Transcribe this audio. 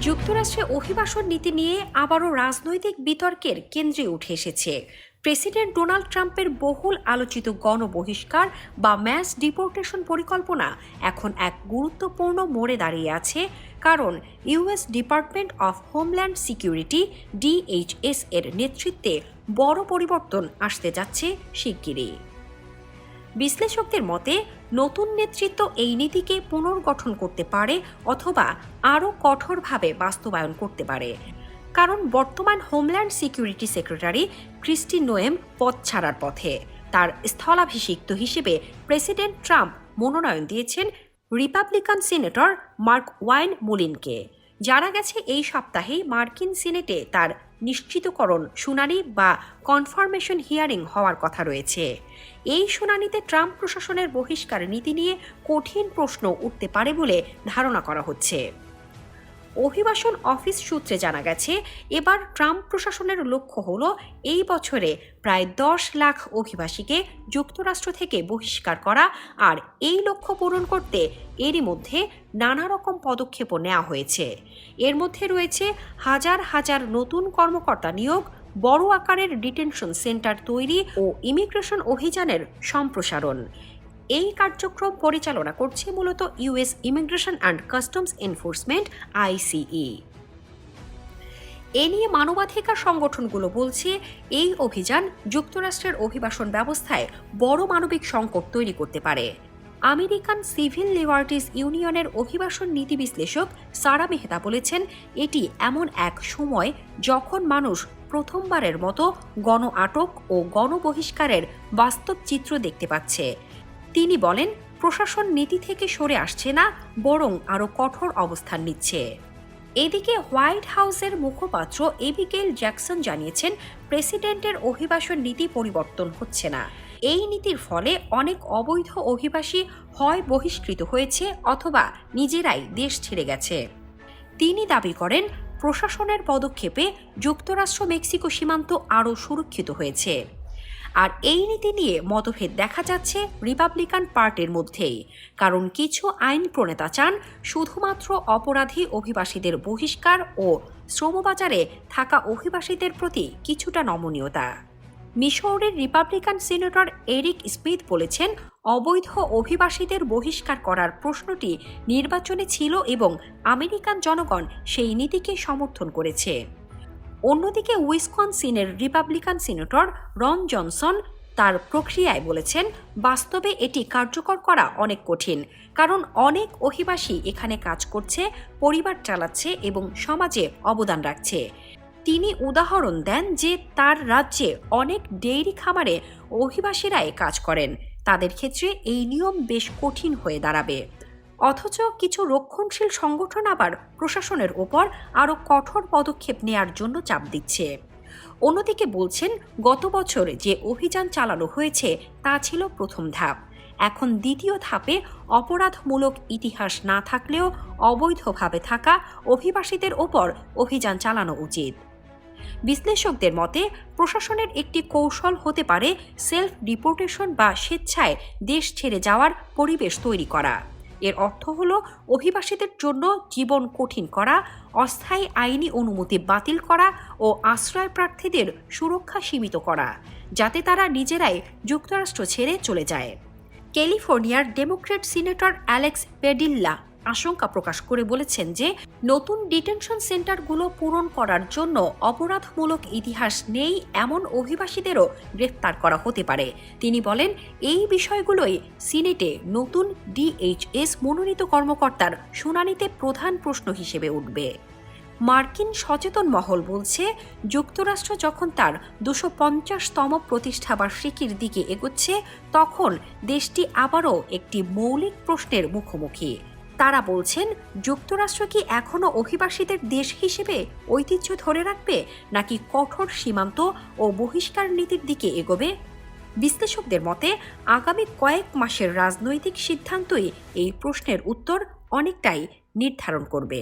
যুক্তরাষ্ট্রে অভিবাসন নীতি নিয়ে আবারও রাজনৈতিক বিতর্কের কেন্দ্রে উঠে এসেছে প্রেসিডেন্ট ডোনাল্ড ট্রাম্পের বহুল আলোচিত গণবহিষ্কার বা ম্যাস ডিপোর্টেশন পরিকল্পনা এখন এক গুরুত্বপূর্ণ মোড়ে দাঁড়িয়ে আছে, কারণ US department of homeland security DHS এর নেতৃত্বে বড় পরিবর্তন আসতে যাচ্ছে শিগগিরই। বিশ্লেষকদের মতে নতুন নেতৃত্ব এই নীতিকে পুনর্গঠন করতে পারে অথবা আরও কঠোরভাবে বাস্তবায়ন করতে পারে, কারণ বর্তমান homeland security secretary Kristi Noem পদ ছাড়ার পথে। তার স্থলাভিষিক্ত হিসেবে প্রেসিডেন্ট ট্রাম্প মনোনয়ন দিয়েছেন রিপাবলিকান সিনেটর মার্ক ওয়াইন মুলিনকে। জানা গেছে এই সপ্তাহেই মার্কিন সিনেটে তার নিশ্চিতকরণ শুনানি বা কনফার্মেশন হিয়ারিং হওয়ার কথা রয়েছে। এই শুনানিতে ট্রাম্প প্রশাসনের বহিষ্কার নীতি নিয়ে কঠিন প্রশ্ন উঠতে পারে বলে ধারণা করা হচ্ছে। অভিবাসন অফিস সূত্রে জানা গেছে, এবার ট্রাম্প প্রশাসনের লক্ষ্য হল এই বছরে প্রায় 10 লাখ অভিবাসীকে যুক্তরাষ্ট্র থেকে বহিষ্কার করা, আর এই লক্ষ্য পূরণ করতে এরই মধ্যে নানা রকম পদক্ষেপও নেওয়া হয়েছে। এর মধ্যে রয়েছে হাজার হাজার নতুন কর্মকর্তা নিয়োগ, বড় আকারের ডিটেনশন সেন্টার তৈরি ও ইমিগ্রেশন অভিযানের সম্প্রসারণ। এই কার্যক্রম পরিচালনা করছে মূলত US immigration and customs enforcement ICE. এ নিয়ে মানবাধিকার সংগঠনগুলো বলছে এই অভিযান যুক্তরাষ্ট্রের অভিবাসন ব্যবস্থায় বড় মানবিক সংকট তৈরি করতে পারে। আমেরিকান সিভিল লিবার্টিজ ইউনিয়নের অভিবাসন নীতি বিশ্লেষক সারা মেহতা বলেছেন, এটি এমন এক সময় যখন মানুষ প্রথমবারের মতো গণ আটক ও গণবহিষ্কারের বাস্তব চিত্র দেখতে পাচ্ছে। তিনি বলেন, প্রশাসন নীতি থেকে সরে আসছে না, বরং আরও কঠোর অবস্থান নিচ্ছে। এদিকে হোয়াইট হাউসের মুখপাত্র এবিগেইল জ্যাকসন জানিয়েছেন, প্রেসিডেন্টের অভিবাসন নীতি পরিবর্তন হচ্ছে না। এই নীতির ফলে অনেক অবৈধ অভিবাসী হয় বহিষ্কৃত হয়েছে অথবা নিজেরাই দেশ ছেড়ে গেছে। তিনি দাবি করেন, প্রশাসনের পদক্ষেপে যুক্তরাষ্ট্র মেক্সিকো সীমান্ত আরও সুরক্ষিত হয়েছে। আর এই নীতি নিয়ে মতভেদ দেখা যাচ্ছে রিপাবলিকান পার্টির মধ্যেই, কারণ কিছু আইন প্রণেতা চান শুধুমাত্র অপরাধী অভিবাসীদের বহিষ্কার ও শ্রমবাজারে থাকা অভিবাসীদের প্রতি কিছুটা নমনীয়তা। মিসৌরির রিপাবলিকান সিনেটর এরিক স্মিথ বলেছেন, অবৈধ অভিবাসীদের বহিষ্কার করার প্রশ্নটি নির্বাচনে ছিল এবং আমেরিকান জনগণ সেই নীতিকে সমর্থন করেছে। অন্যদিকে উইসকনসিনের রিপাবলিকান সিনেটর রন জনসন তার প্রক্রিয়ায় বলেছেন, বাস্তবে এটি কার্যকর করা অনেক কঠিন, কারণ অনেক অভিবাসী এখানে কাজ করছে, পরিবার চালাচ্ছে এবং সমাজে অবদান রাখছে। তিনি উদাহরণ দেন যে তার রাজ্যে অনেক ডেইরি খামারে অভিবাসীরাই কাজ করেন, তাদের ক্ষেত্রে এই নিয়ম বেশ কঠিন হয়ে দাঁড়াবে। অথচ কিছু রক্ষণশীল সংগঠন আবার প্রশাসনের ওপর আরও কঠোর পদক্ষেপ নেয়ার জন্য চাপ দিচ্ছে। অন্যদিকে বলছেন, গত বছর যে অভিযান চালানো হয়েছে তা ছিল প্রথম ধাপ। এখন দ্বিতীয় ধাপে অপরাধমূলক ইতিহাস না থাকলেও অবৈধভাবে থাকা অভিবাসীদের ওপর অভিযান চালানো উচিত। বিশ্লেষকদের মতে প্রশাসনের একটি কৌশল হতে পারে সেলফ ডিপোর্টেশন বা স্বেচ্ছায় দেশ ছেড়ে যাওয়ার পরিবেশ তৈরি করা। এর অর্থ হল অভিবাসীদের জন্য জীবন কঠিন করা, অস্থায়ী আইনি অনুমতি বাতিল করা ও আশ্রয় প্রার্থীদের সুরক্ষা সীমিত করা, যাতে তারা নিজেরাই যুক্তরাষ্ট্র ছেড়ে চলে যায়। ক্যালিফোর্নিয়ার ডেমোক্র্যাট সিনেটর অ্যালেক্স পেডিল্লা আশঙ্কা প্রকাশ করে বলেছেন যে নতুন ডিটেনশন সেন্টারগুলো পূরণ করার জন্য অপরাধমূলক ইতিহাস নেই এমন অভিবাসীদেরও গ্রেফতার করা হতে পারে। তিনি বলেন, এই বিষয়গুলোই সিনেটে নতুন ডিএইচএস মনোনীত কর্মকর্তার শুনানিতে প্রধান প্রশ্ন হিসেবে উঠবে। মার্কিন সচেতন মহল বলছে, যুক্তরাষ্ট্র যখন তার 250তম প্রতিষ্ঠাবার্ষিকীর দিকে এগোচ্ছে, তখন দেশটি আবারও একটি মৌলিক প্রশ্নের মুখোমুখি। তারা বলছেন, যুক্তরাষ্ট্র কি এখনও অভিবাসীদের দেশ হিসেবে ঐতিহ্য ধরে রাখবে, নাকি কঠোর সীমান্ত ও বহিষ্কার নীতির দিকে এগোবে? বিশ্লেষকদের মতে আগামী কয়েক মাসের রাজনৈতিক সিদ্ধান্তই এই প্রশ্নের উত্তর অনেকটাই নির্ধারণ করবে।